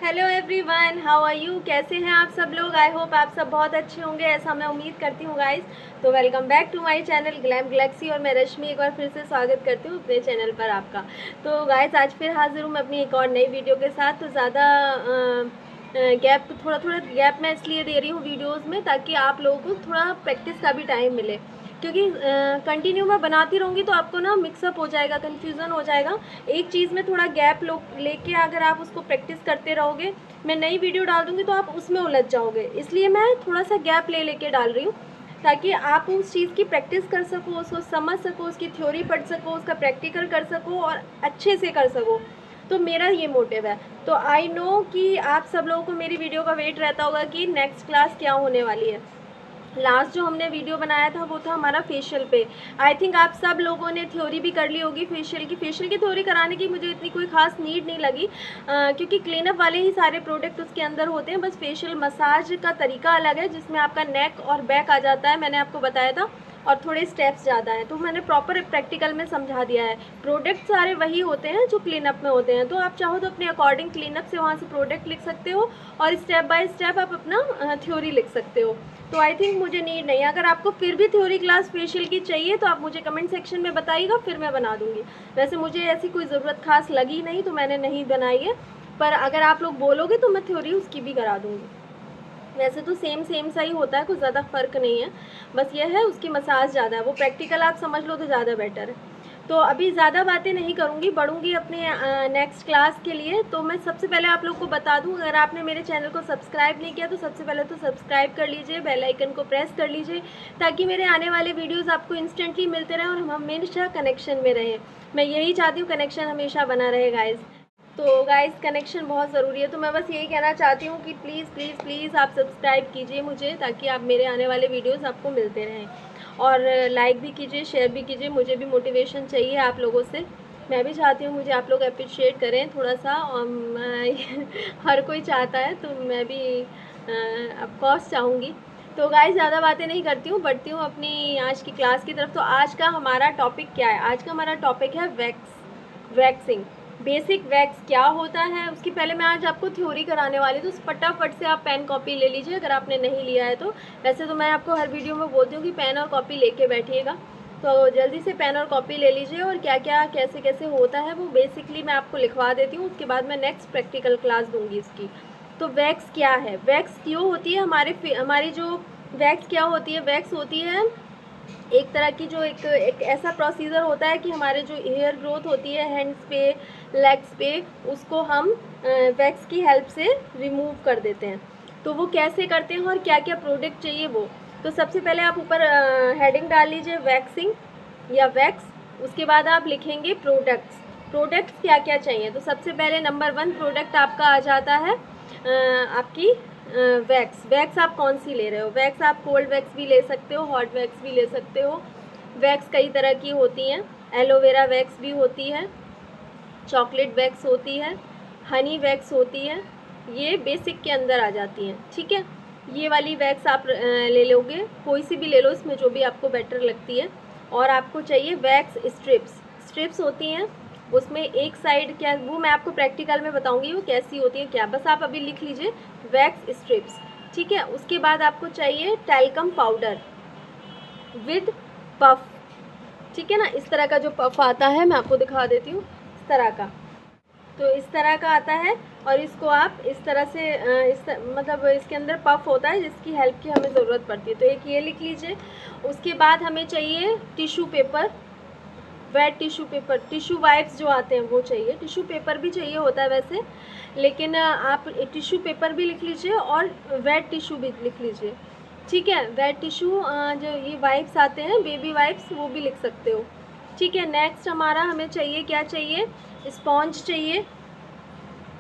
Hello everyone, how are you? कैसे हैं आप सब लोग? आई होप आप सब बहुत अच्छे होंगे, ऐसा मैं उम्मीद करती हूँ गाइस। तो welcome back to my channel Glam Galaxy और मैं रश्मि एक बार फिर से स्वागत करती हूँ अपने चैनल पर आपका। तो गाइस आज फिर हाजिर हूँ मैं अपनी एक और नई वीडियो के साथ। तो ज़्यादा गैप थोड़ा थोड़ा गैप मैं इसलिए दे रही हूँ वीडियोज़ में ताकि आप लोगों को थोड़ा प्रैक्टिस का भी टाइम मिले, क्योंकि कंटिन्यू मैं बनाती रहूँगी तो आपको ना मिक्सअप हो जाएगा, कन्फ्यूज़न हो जाएगा। एक चीज़ में थोड़ा गैप लेके अगर आप उसको प्रैक्टिस करते रहोगे, मैं नई वीडियो डाल दूँगी तो आप उसमें उलझ जाओगे। इसलिए मैं थोड़ा सा गैप लेके डाल रही हूँ ताकि आप उस चीज़ की प्रैक्टिस कर सको, उसको समझ सको, उसकी थ्योरी पढ़ सको, उसका प्रैक्टिकल कर सको और अच्छे से कर सको। तो मेरा ये मोटिव है। तो आई नो कि आप सब लोगों को मेरी वीडियो का वेट रहता होगा कि नेक्स्ट क्लास क्या होने वाली है। लास्ट जो हमने वीडियो बनाया था वो था हमारा फेशियल पे। आई थिंक आप सब लोगों ने थ्योरी भी कर ली होगी फेशियल की थ्योरी कराने की मुझे इतनी कोई खास नीड नहीं लगी, क्योंकि क्लीनअप वाले ही सारे प्रोडक्ट उसके अंदर होते हैं। बस फेशियल मसाज का तरीका अलग है जिसमें आपका नेक और बैक आ जाता है, मैंने आपको बताया था, और थोड़े स्टेप्स ज़्यादा हैं। तो मैंने प्रॉपर प्रैक्टिकल में समझा दिया है। प्रोडक्ट सारे वही होते हैं जो क्लीनअप में होते हैं, तो आप चाहो तो अपने अकॉर्डिंग क्लीनअप से वहाँ से प्रोडक्ट लिख सकते हो और स्टेप बाय स्टेप आप अपना थ्योरी लिख सकते हो। तो आई थिंक मुझे नीड नहीं है। अगर आपको फिर भी थ्योरी क्लास फेशियल की चाहिए तो आप मुझे कमेंट सेक्शन में बताइएगा, फिर मैं बना दूँगी। वैसे मुझे ऐसी कोई ज़रूरत खास लगी नहीं तो मैंने नहीं बनाई है, पर अगर आप लोग बोलोगे तो मैं थ्योरी उसकी भी करा दूँगी। वैसे तो सेम सा ही होता है, कुछ ज़्यादा फ़र्क नहीं है, बस यह है उसकी मसाज ज़्यादा है। वो प्रैक्टिकल आप समझ लो तो ज़्यादा बेटर है। तो अभी ज़्यादा बातें नहीं करूँगी, बढ़ूँगी अपने नेक्स्ट क्लास के लिए। तो मैं सबसे पहले आप लोग को बता दूँ, अगर आपने मेरे चैनल को सब्सक्राइब नहीं किया तो सबसे पहले तो सब्सक्राइब कर लीजिए, बेल आइकन को प्रेस कर लीजिए ताकि मेरे आने वाले वीडियोज़ आपको इंस्टेंटली मिलते रहें और हम हमेशा कनेक्शन में रहें। मैं यही चाहती हूँ, कनेक्शन हमेशा बना रहे गाइज़। तो गाइस कनेक्शन बहुत ज़रूरी है। तो मैं बस यही कहना चाहती हूँ कि प्लीज़ प्लीज़ प्लीज़ आप सब्सक्राइब कीजिए मुझे, ताकि आप मेरे आने वाले वीडियोस आपको मिलते रहें। और लाइक भी कीजिए, शेयर भी कीजिए, मुझे भी मोटिवेशन चाहिए आप लोगों से। मैं भी चाहती हूँ मुझे आप लोग अप्रिशिएट करें थोड़ा सा, और हर कोई चाहता है तो मैं भी ऑफकोर्स चाहूँगी। तो गाइस ज़्यादा बातें नहीं करती हूँ, बढ़ती हूँ अपनी आज की क्लास की तरफ। तो आज का हमारा टॉपिक क्या है? आज का हमारा टॉपिक है वैक्सिंग। बेसिक वैक्स क्या होता है उसकी पहले मैं आज आपको थ्योरी कराने वाली, तो फटाफट से आप पेन कॉपी ले लीजिए अगर आपने नहीं लिया है तो। वैसे तो मैं आपको हर वीडियो में बोलती हूँ कि पेन और कॉपी लेके बैठिएगा, तो जल्दी से पेन और कॉपी ले लीजिए। और क्या क्या कैसे कैसे होता है वो बेसिकली मैं आपको लिखवा देती हूँ, उसके बाद मैं नेक्स्ट प्रैक्टिकल क्लास दूँगी इसकी। तो वैक्स क्या है, वैक्स क्यों होती है, हमारी जो वैक्स क्या होती है? वैक्स होती है एक तरह की जो एक ऐसा प्रोसीजर होता है कि हमारे जो हेयर ग्रोथ होती है हैंड्स पे, लेग्स पे, उसको हम वैक्स की हेल्प से रिमूव कर देते हैं। तो वो कैसे करते हैं और क्या क्या प्रोडक्ट चाहिए वो। तो सबसे पहले आप ऊपर हेडिंग डाल लीजिए वैक्सिंग या वैक्स, उसके बाद आप लिखेंगे प्रोडक्ट्स क्या क्या चाहिए। तो सबसे पहले नंबर 1 प्रोडक्ट आपका आ जाता है आपकी वैक्स आप कौन सी ले रहे हो? वैक्स आप कोल्ड वैक्स भी ले सकते हो, हॉट वैक्स भी ले सकते हो। वैक्स कई तरह की होती हैं, एलोवेरा वैक्स भी होती है, चॉकलेट वैक्स होती है, हनी वैक्स होती है, ये बेसिक के अंदर आ जाती हैं। ठीक है, ये वाली वैक्स आप ले लोगे, कोई सी भी ले लो इसमें जो भी आपको बेटर लगती है। और आपको चाहिए वैक्स स्ट्रिप्स होती हैं, उसमें एक साइड क्या, वो मैं आपको प्रैक्टिकल में बताऊंगी वो कैसी होती है क्या, बस आप अभी लिख लीजिए वैक्स स्ट्रिप्स। ठीक है, उसके बाद आपको चाहिए टैल्कम पाउडर विद पफ। ठीक है ना, इस तरह का जो पफ आता है मैं आपको दिखा देती हूँ, इस तरह का। तो इस तरह का आता है और इसको आप इस तरह से मतलब इसके अंदर पफ होता है जिसकी हेल्प की हमें ज़रूरत पड़ती है। तो एक ये लिख लीजिए। उसके बाद हमें चाहिए tissue paper, wet tissue paper, tissue wipes जो आते हैं वो चाहिए, टिश्यू पेपर भी चाहिए होता है वैसे, लेकिन आप टिश्यू पेपर भी लिख लीजिए और वेट टिश्यू भी लिख लीजिए। ठीक है, वेट टिश्यू जो ये वाइप्स आते हैं बेबी वाइप्स वो भी लिख सकते हो। ठीक है, नेक्स्ट हमारा हमें चाहिए क्या चाहिए, स्पॉन्ज चाहिए,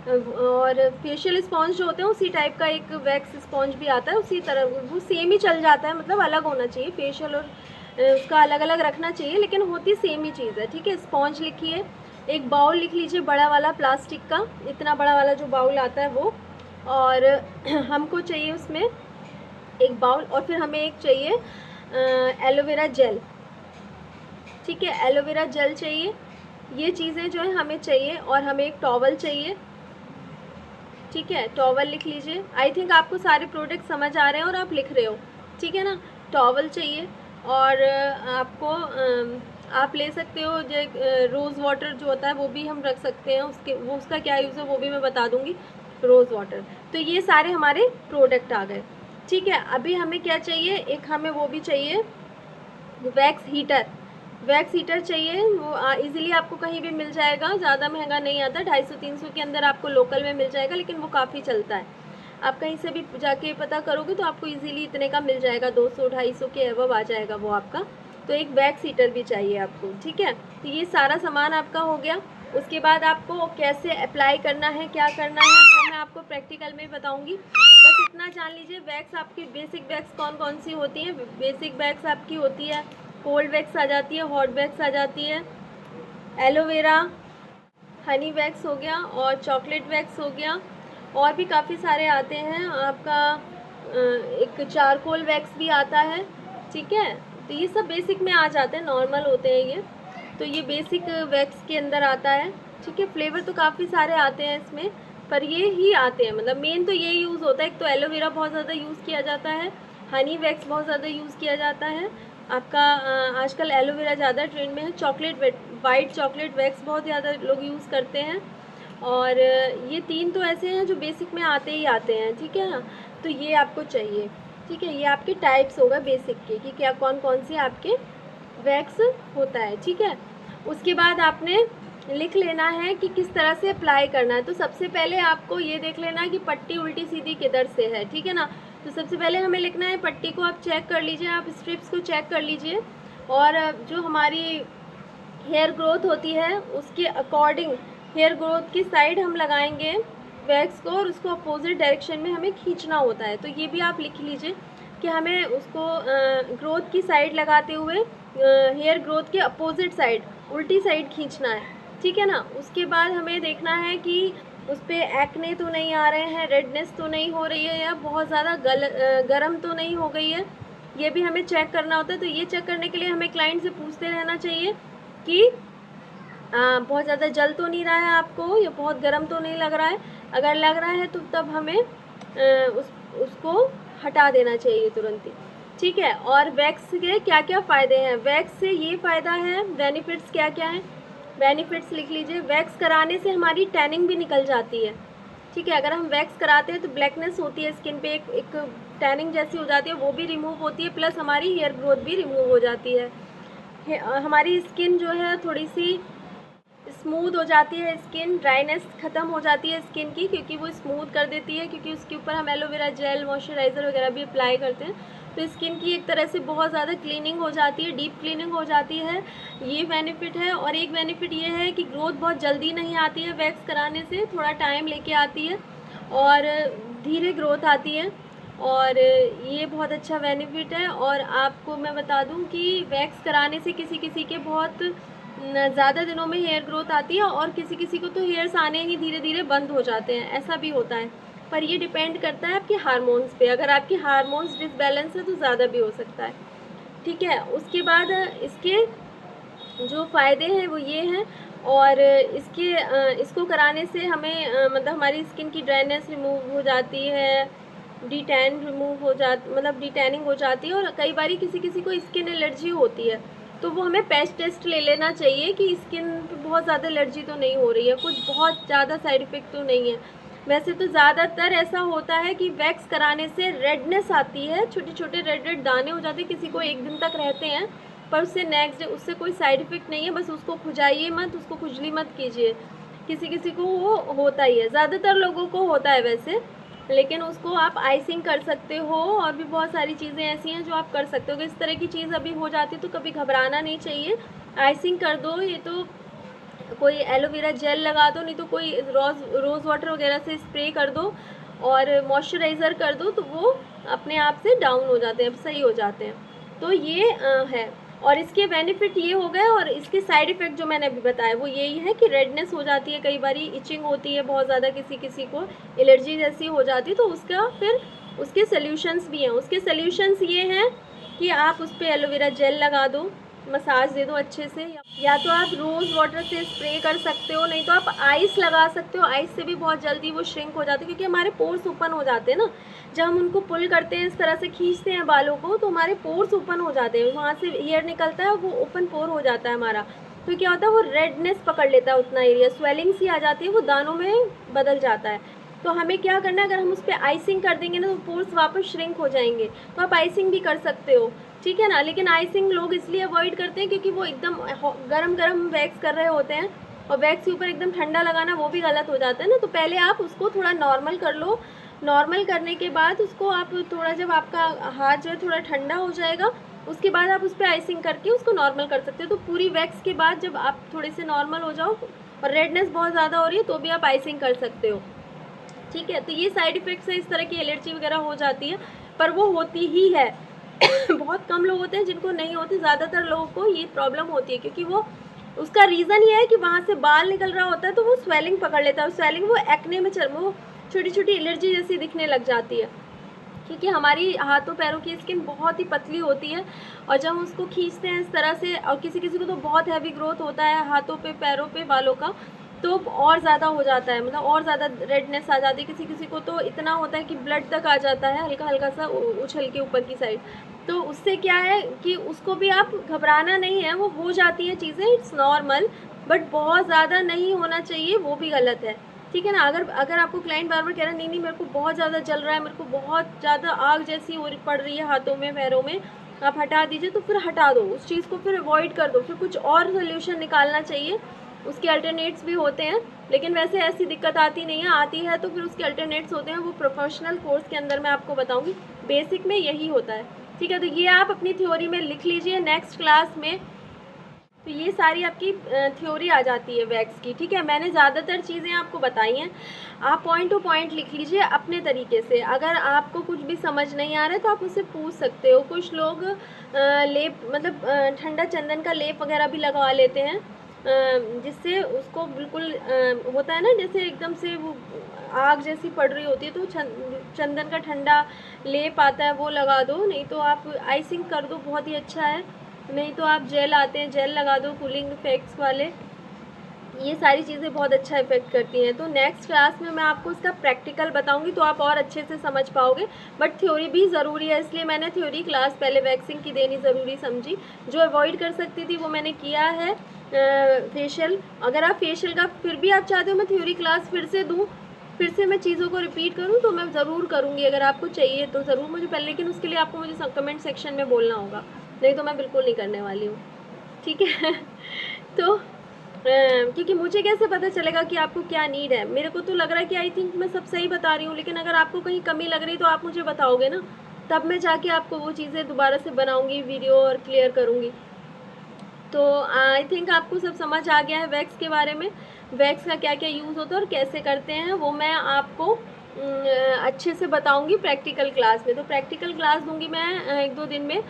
और फेशियल स्पॉन्ज जो होते हैं उसी टाइप का एक वैक्स स्पॉन्ज भी आता है, उसी तरह वो सेम ही चल जाता है, मतलब अलग होना चाहिए, फेशियल और उसका अलग अलग रखना चाहिए, लेकिन होती सेम ही चीज़ है। ठीक है, स्पॉन्ज लिखिए। एक बाउल लिख लीजिए बड़ा वाला प्लास्टिक का, इतना बड़ा वाला जो बाउल आता है वो, और हमको चाहिए उसमें एक बाउल, और फिर हमें एक चाहिए एलोवेरा जेल। ठीक है, एलोवेरा जेल चाहिए, ये चीज़ें जो है हमें चाहिए, और हमें एक टॉवल चाहिए। ठीक है। टॉवल लिख लीजिए। आई थिंक आपको सारे प्रोडक्ट समझ आ रहे हैं और आप लिख रहे हो, ठीक है ना। टॉवल चाहिए और आपको आप ले सकते हो जो रोज़ वाटर जो होता है वो भी हम रख सकते हैं, उसका क्या यूज़ है वो भी मैं बता दूँगी। Rose water. तो ये सारे हमारे प्रोडक्ट आ गए, ठीक है। अभी हमें क्या चाहिए, एक हमें वो भी चाहिए वैक्स हीटर। वैक्स हीटर चाहिए, वो इजीली आपको कहीं भी मिल जाएगा, ज़्यादा महंगा नहीं आता, 250-300 के अंदर आपको लोकल में मिल जाएगा, लेकिन वो काफ़ी चलता है। आप कहीं से भी जाके पता करोगे तो आपको इजीली इतने का मिल जाएगा, 200-250 के अबव आ जाएगा वो आपका। तो एक वैक्स हीटर भी चाहिए आपको, ठीक है। तो ये सारा सामान आपका हो गया। उसके बाद आपको कैसे अप्लाई करना है, क्या करना है, वो मैं आपको प्रैक्टिकल में बताऊँगी। बस इतना जान लीजिए, वैक्स आपकी बेसिक वैक्स कौन कौन सी होती हैं। बेसिक वैक्स आपकी होती है, कोल्ड वैक्स आ जाती है, हॉट वैक्स आ जाती है, एलोवेरा, हनी वैक्स हो गया और चॉकलेट वैक्स हो गया, और भी काफ़ी सारे आते हैं आपका। एक चारकोल वैक्स भी आता है, ठीक है। तो ये सब बेसिक में आ जाते हैं, नॉर्मल होते हैं ये। तो ये बेसिक वैक्स के अंदर आता है, ठीक है। फ्लेवर तो काफ़ी सारे आते हैं इसमें, पर ये ही आते हैं, मतलब मेन तो ये यूज़ होता है। एक तो एलोवेरा बहुत ज़्यादा यूज़ किया जाता है, हनी वैक्स बहुत ज़्यादा यूज़ किया जाता है आपका। आजकल एलोवेरा ज़्यादा ट्रेंड में है। चॉकलेट वाइट चॉकलेट वैक्स बहुत ज़्यादा लोग यूज़ करते हैं, और ये 3 तो ऐसे हैं जो बेसिक में आते ही आते हैं, ठीक है ना। तो ये आपको चाहिए, ठीक है। ये आपके टाइप्स होगा बेसिक के कि क्या कौन कौन से आपके वैक्स होता है, ठीक है। उसके बाद आपने लिख लेना है कि किस तरह से अप्लाई करना है। तो सबसे पहले आपको ये देख लेना है कि पट्टी उल्टी सीधी किधर से है, ठीक है ना। तो सबसे पहले हमें लिखना है, पट्टी को आप चेक कर लीजिए, आप स्ट्रिप्स को चेक कर लीजिए, और जो हमारी हेयर ग्रोथ होती है उसके अकॉर्डिंग हेयर ग्रोथ की साइड हम लगाएंगे वैक्स को, और उसको अपोजिट डायरेक्शन में हमें खींचना होता है। तो ये भी आप लिख लीजिए कि हमें उसको ग्रोथ की साइड लगाते हुए हेयर ग्रोथ के अपोजिट साइड, उल्टी साइड खींचना है, ठीक है ना। उसके बाद हमें देखना है कि उस पर एक्ने तो नहीं आ रहे हैं, रेडनेस तो नहीं हो रही है, या बहुत ज़्यादा गर्म तो नहीं हो गई है, ये भी हमें चेक करना होता है। तो ये चेक करने के लिए हमें क्लाइंट से पूछते रहना चाहिए कि बहुत ज़्यादा जल तो नहीं रहा है आपको, या बहुत गर्म तो नहीं लग रहा है। अगर लग रहा है तो तब हमें उसको हटा देना चाहिए तुरंत ही, ठीक है। और वैक्स के क्या क्या फ़ायदे हैं, वैक्स से ये फ़ायदा है, बेनिफिट्स क्या क्या हैं, बेनिफिट्स लिख लीजिए। वैक्स कराने से हमारी टैनिंग भी निकल जाती है, ठीक है। अगर हम वैक्स कराते हैं तो ब्लैकनेस होती है स्किन पे, एक टैनिंग जैसी हो जाती है, वो भी रिमूव होती है, प्लस हमारी हेयर ग्रोथ भी रिमूव हो जाती है। हमारी स्किन जो है थोड़ी सी स्मूथ हो जाती है, स्किन ड्राइनेस ख़त्म हो जाती है स्किन की, क्योंकि वो स्मूथ कर देती है, क्योंकि उसके ऊपर हम एलोवेरा जेल, मॉइस्चराइज़र वगैरह भी अप्लाई करते हैं। तो स्किन की एक तरह से बहुत ज़्यादा क्लीनिंग हो जाती है, डीप क्लीनिंग हो जाती है, ये बेनिफिट है। और एक बेनिफिट ये है कि ग्रोथ बहुत जल्दी नहीं आती है वैक्स कराने से, थोड़ा टाइम लेके आती है और धीरे ग्रोथ आती है, और ये बहुत अच्छा बेनिफिट है। और आपको मैं बता दूं कि वैक्स कराने से किसी किसी के बहुत ज़्यादा दिनों में हेयर ग्रोथ आती है, और किसी किसी को तो हेयर्स आने ही धीरे धीरे बंद हो जाते हैं, ऐसा भी होता है। पर ये डिपेंड करता है आपके हार्मोन्स पे, अगर आपके हार्मोन्स डिसबैलेंस है तो ज़्यादा भी हो सकता है, ठीक है। उसके बाद इसके जो फ़ायदे हैं वो ये हैं, और इसको कराने से हमें मतलब हमारी स्किन की ड्राइनेस रिमूव हो जाती है, डिटैन रिमूव हो मतलब डिटैनिंग हो जाती है। और कई बार किसी किसी को स्किन एलर्जी होती है, तो वो हमें पैच टेस्ट ले लेना चाहिए कि स्किन पे बहुत ज़्यादा एलर्जी तो नहीं हो रही है, कुछ बहुत ज़्यादा साइड इफ़ेक्ट तो नहीं है। वैसे तो ज़्यादातर ऐसा होता है कि वैक्स कराने से रेडनेस आती है, छोटे छोटे रेड रेड दाने हो जाते हैं, किसी को 1 दिन तक रहते हैं, पर उससे नेक्स्ट डे उससे कोई साइड इफ़ेक्ट नहीं है, बस उसको खुजाइए मत, उसको खुजली मत कीजिए। किसी किसी को वो होता ही है, ज़्यादातर लोगों को होता है वैसे, लेकिन उसको आप आइसिंग कर सकते हो, और भी बहुत सारी चीज़ें ऐसी हैं जो आप कर सकते हो। इस तरह की चीज़ अभी हो जाती है तो कभी घबराना नहीं चाहिए, आइसिंग कर दो। ये तो कोई एलोवेरा जेल लगा दो, नहीं तो कोई रोज़ वाटर वगैरह से स्प्रे कर दो, और मॉइस्चराइज़र कर दो, तो वो अपने आप से डाउन हो जाते हैं, सही हो जाते हैं। तो ये है, और इसके बेनिफिट ये हो गए। और इसके साइड इफ़ेक्ट जो मैंने अभी बताया वो यही है कि रेडनेस हो जाती है, कई बार इचिंग होती है बहुत ज़्यादा, किसी किसी को एलर्जी जैसी हो जाती है, तो उसका फिर उसके सल्यूशंस भी हैं। उसके सल्यूशंस ये हैं कि आप उस पर एलोवेरा जेल लगा दो, मसाज दे दो अच्छे से। या तो आप रोज़ वाटर से स्प्रे कर सकते हो, नहीं तो आप आइस लगा सकते हो। आइस से भी बहुत जल्दी वो श्रिंक हो जाते हैं, क्योंकि हमारे पोर्स ओपन हो जाते हैं ना, जब हम उनको पुल करते हैं, इस तरह से खींचते हैं बालों को, तो हमारे पोर्स ओपन हो जाते हैं, वहाँ से एयर निकलता है, वो ओपन पोर हो जाता है हमारा। तो क्या होता है, वो रेडनेस पकड़ लेता है उतना एरिया, स्वेलिंग सी आ जाती है, वो दानों में बदल जाता है। तो हमें क्या करना है, अगर हम उस पर आइसिंग कर देंगे ना, तो पोर्स वापस श्रिंक हो जाएंगे। तो आप आइसिंग भी कर सकते हो, ठीक है ना। लेकिन आइसिंग लोग इसलिए अवॉइड करते हैं क्योंकि वो एकदम गरम गरम वैक्स कर रहे होते हैं, और वैक्स के ऊपर एकदम ठंडा लगाना वो भी गलत हो जाता है ना। तो पहले आप उसको थोड़ा नॉर्मल कर लो। नॉर्मल करने के बाद उसको आप थोड़ा, जब आपका हाथ जो है थोड़ा ठंडा हो जाएगा, उसके बाद आप उस पर आइसिंग करके उसको नॉर्मल कर सकते हो। तो पूरी वैक्स के बाद जब आप थोड़े से नॉर्मल हो जाओ और रेडनेस बहुत ज़्यादा हो रही है, तो भी आप आइसिंग कर सकते हो, ठीक है। तो ये साइड इफ़ेक्ट्स है, इस तरह की एलर्जी वगैरह हो जाती है, पर वो होती ही है। बहुत कम लोग होते हैं जिनको नहीं होती, ज़्यादातर लोगों को ये प्रॉब्लम होती है, क्योंकि वो, उसका रीज़न ये है कि वहाँ से बाल निकल रहा होता है, तो वो स्वेलिंग पकड़ लेता है, स्वेलिंग वो एक्ने में वो छोटी छोटी एलर्जी जैसी दिखने लग जाती है, क्योंकि हमारी हाथों पैरों की स्किन बहुत ही पतली होती है, और जब हम उसको खींचते हैं इस तरह से, और किसी किसी को तो बहुत हैवी ग्रोथ होता है हाथों पे, पैरों पे, बालों का, तो और ज़्यादा हो जाता है, मतलब और ज़्यादा रेडनेस आ जाती है। किसी किसी को तो इतना होता है कि ब्लड तक आ जाता है, हल्का हल्का सा उछल के ऊपर की साइड। तो उससे क्या है कि उसको भी आप घबराना नहीं है, वो हो जाती है चीज़ें, इट्स नॉर्मल, बट बहुत ज़्यादा नहीं होना चाहिए, वो भी गलत है, ठीक है ना। अगर आपको क्लाइंट बार बार कह रहा है नहीं नहीं मेरे को बहुत ज़्यादा जल रहा है, मेरे को बहुत ज़्यादा आग जैसी पड़ रही है हाथों में, पैरों में, आप हटा दीजिए, तो फिर हटा दो उस चीज़ को, फिर अवॉइड कर दो, फिर कुछ और सोल्यूशन निकालना चाहिए। उसके अल्टरनेट्स भी होते हैं, लेकिन वैसे ऐसी दिक्कत आती नहीं है, आती है तो फिर उसके अल्टरनेट्स होते हैं, वो प्रोफेशनल कोर्स के अंदर मैं आपको बताऊँगी। बेसिक में यही होता है, ठीक है। तो ये आप अपनी थ्योरी में लिख लीजिए नेक्स्ट क्लास में। तो ये सारी आपकी थ्योरी आ जाती है वैक्स की, ठीक है। मैंने ज़्यादातर चीज़ें आपको बताई हैं, आप पॉइंट टू पॉइंट लिख लीजिए अपने तरीके से। अगर आपको कुछ भी समझ नहीं आ रहा है तो आप मुझसे पूछ सकते हो। कुछ लोग लेप, मतलब ठंडा चंदन का लेप वगैरह भी लगवा लेते हैं, जिससे उसको बिल्कुल होता है ना, जैसे एकदम से वो आग जैसी पड़ रही होती है, तो चंदन का ठंडा लेप आता है, वो लगा दो। नहीं तो आप आइसिंग कर दो, बहुत ही अच्छा है। नहीं तो आप जेल आते हैं, जेल लगा दो, कूलिंग इफेक्ट्स वाले, ये सारी चीज़ें बहुत अच्छा इफेक्ट करती हैं। तो नेक्स्ट क्लास में मैं आपको इसका प्रैक्टिकल बताऊंगी, तो आप और अच्छे से समझ पाओगे। बट थ्योरी भी ज़रूरी है, इसलिए मैंने थ्योरी क्लास पहले वैक्सिंग की देनी ज़रूरी समझी। जो अवॉइड कर सकती थी वो मैंने किया है। फेशियल, अगर आप फेशियल का फिर भी आप चाहते हो मैं थ्योरी क्लास फिर से दूँ, फिर से मैं चीज़ों को रिपीट करूँ, तो मैं ज़रूर करूँगी। अगर आपको चाहिए तो ज़रूर मुझे पहले, लेकिन उसके लिए आपको मुझे कमेंट सेक्शन में बोलना होगा, नहीं तो मैं बिल्कुल नहीं करने वाली हूँ, ठीक है। तो क्योंकि मुझे कैसे पता चलेगा कि आपको क्या नीड है। मेरे को तो लग रहा है कि आई थिंक मैं सब सही बता रही हूँ, लेकिन अगर आपको कहीं कमी लग रही तो आप मुझे बताओगे ना, तब मैं जाके आपको वो चीज़ें दोबारा से बनाऊँगी वीडियो और क्लियर करूँगी। तो आई थिंक आपको सब समझ आ गया है वैक्स के बारे में, वैक्स का क्या क्या यूज़ होता है और कैसे करते हैं, वो मैं आपको अच्छे से बताऊंगी प्रैक्टिकल क्लास में। तो प्रैक्टिकल क्लास दूंगी मैं 1-2 दिन में,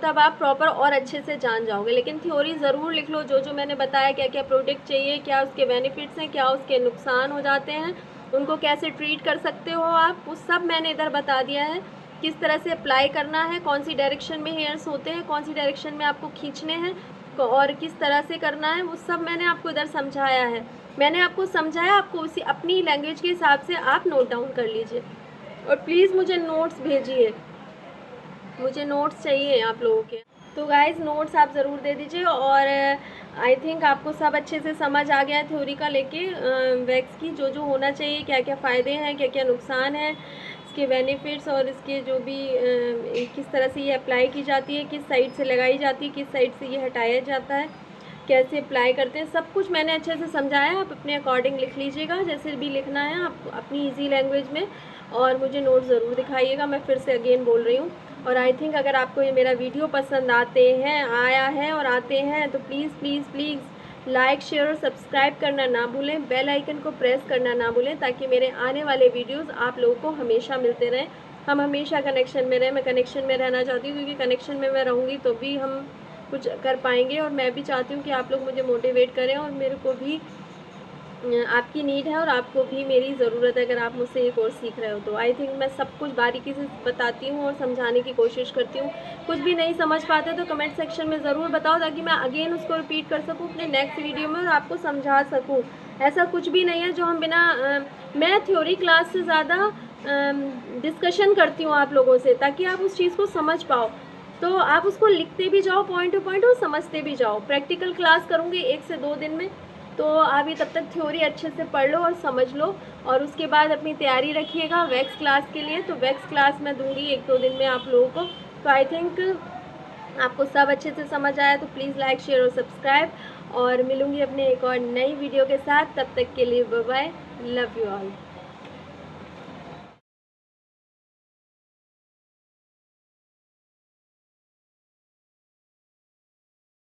तब आप प्रॉपर और अच्छे से जान जाओगे। लेकिन थ्योरी ज़रूर लिख लो, जो जो मैंने बताया, क्या क्या प्रोडक्ट चाहिए, क्या उसके बेनिफिट्स हैं, क्या उसके नुकसान हो जाते हैं, उनको कैसे ट्रीट कर सकते हो आप, वो सब मैंने इधर बता दिया है। किस तरह से अप्लाई करना है, कौन सी डायरेक्शन में हेयर्स होते हैं, कौन सी डायरेक्शन में आपको खींचने हैं, और किस तरह से करना है, वो सब मैंने आपको इधर समझाया है। मैंने आपको समझाया, आपको उसी अपनी लैंग्वेज के हिसाब से आप नोट डाउन कर लीजिए, और प्लीज़ मुझे नोट्स भेजिए, मुझे नोट्स चाहिए आप लोगों के। तो गाइज़ नोट्स आप ज़रूर दे दीजिए। और आई थिंक आपको सब अच्छे से समझ आ गया है थ्योरी का लेके, वैक्स की जो जो होना चाहिए, क्या क्या फ़ायदे हैं, क्या क्या नुकसान है, इसके बेनिफिट्स, और इसके जो भी किस तरह से ये अप्लाई की जाती है, किस साइड से लगाई जाती है, किस साइड से ये हटाया जाता है, कैसे अप्लाई करते हैं, सब कुछ मैंने अच्छे से समझाया। आप अपने अकॉर्डिंग लिख लीजिएगा, जैसे भी लिखना है आप अपनी इजी लैंग्वेज में, और मुझे नोट ज़रूर दिखाइएगा। मैं फिर से अगेन बोल रही हूँ। और आई थिंक अगर आपको ये मेरा वीडियो पसंद आया है और आते हैं, तो please please please like, share और सब्सक्राइब करना ना भूलें, बेल आइकन को प्रेस करना ना भूलें, ताकि मेरे आने वाले वीडियोज़ आप लोगों को हमेशा मिलते रहें, हम हमेशा कनेक्शन में रहें। मैं कनेक्शन में रहना चाहती हूँ, क्योंकि कनेक्शन में मैं रहूँगी तो भी हम कुछ कर पाएंगे, और मैं भी चाहती हूँ कि आप लोग मुझे मोटिवेट करें और मेरे को भी आपकी नीड है और आपको भी मेरी ज़रूरत है अगर आप मुझसे ये कोर्स सीख रहे हो तो। आई थिंक मैं सब कुछ बारीकी से बताती हूँ और समझाने की कोशिश करती हूँ। कुछ भी नहीं समझ पाते तो कमेंट सेक्शन में ज़रूर बताओ, ताकि मैं अगेन उसको रिपीट कर सकूँ अपने नेक्स्ट वीडियो में और आपको समझा सकूँ। ऐसा कुछ भी नहीं है जो हम बिना मैं थ्योरी क्लास से ज़्यादा डिस्कशन करती हूँ आप लोगों से, ताकि आप उस चीज़ को समझ पाओ। तो आप उसको लिखते भी जाओ पॉइंट टू पॉइंट और समझते भी जाओ। प्रैक्टिकल क्लास करूँगी 1 से 2 दिन में, तो आप ये तब तक थ्योरी अच्छे से पढ़ लो और समझ लो, और उसके बाद अपनी तैयारी रखिएगा वैक्स क्लास के लिए। तो वैक्स क्लास मैं दूंगी 1-2 दिन में आप लोगों को। तो आई थिंक आपको सब अच्छे से समझ आया, तो प्लीज़ लाइक शेयर और सब्सक्राइब, और मिलूँगी अपने एक और नई वीडियो के साथ। तब तक के लिए bye bye, love you all.